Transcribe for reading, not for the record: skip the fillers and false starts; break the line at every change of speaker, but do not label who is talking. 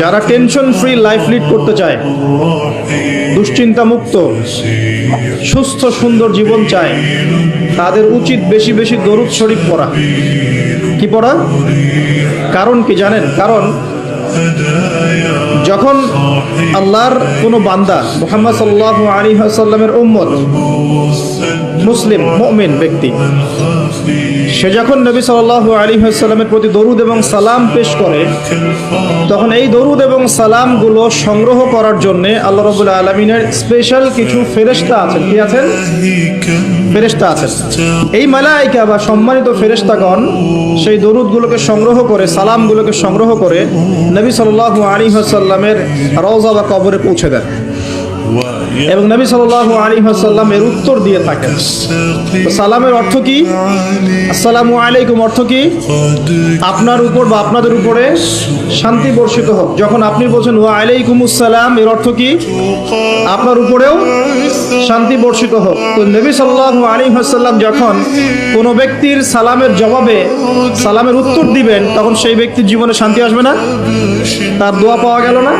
যারা tension free life lead করতে চায়, দুশ্চিন্তা মুক্ত সুস্থ সুন্দর জীবন চায়, তাদের উচিত বেশি বেশি দরুদ শরীফ পড়া। কি পড়া? কারণ কি জানেন? কারণ যখন আল্লাহর কোনো বান্দা মুহাম্মদ সাল্লাল্লাহু আলাইহি ওয়াসাল্লামের উম্মত, মুসলিম মুমিন ব্যক্তি, সে যখন নবী সাল্লাল্লাহু আলাইহি ওয়াসাল্লামের প্রতি দরুদ এবং সালাম পেশ করে, তখন এই দরুদ এবং সালামগুলো সংগ্রহ করার জন্য আল্লাহ রাব্বুল আলামিনের স্পেশাল কিছু ফেরেশতা আছেন। কি আছেন? ফেরেশতা আছেন। এই মালায়েকা বা সম্মানিত ফেরেশতাগণ সেই দরুদগুলোকে সংগ্রহ করে, সালামগুলোকে সংগ্রহ করে নবী সাল্লাল্লাহু আলাইহি ওয়াসাল্লামের রওজা বা কবরে পৌঁছে দেন এবং নবী সাল্লাল্লাহু আলাইহি ওয়াসাল্লাম এর উত্তর দিয়ে থাকেন। তো সালামের অর্থ কি? আসসালামু আলাইকুম অর্থ কি? আপনার উপর বা আপনাদের উপরে শান্তি বর্ষিত হোক। যখন আপনি বলছেন ওয়া আলাইকুমুস সালাম, এর অর্থ কি? আপনার উপরেও শান্তি বর্ষিত হোক। তো নবী সাল্লাল্লাহু আলাইহি ওয়াসাল্লাম যখন কোনো ব্যক্তির সালামের জবাবে সালামের উত্তর দিবেন, তখন সেই ব্যক্তির জীবনে শান্তি আসবে না? তার দোয়া পাওয়া গেল না?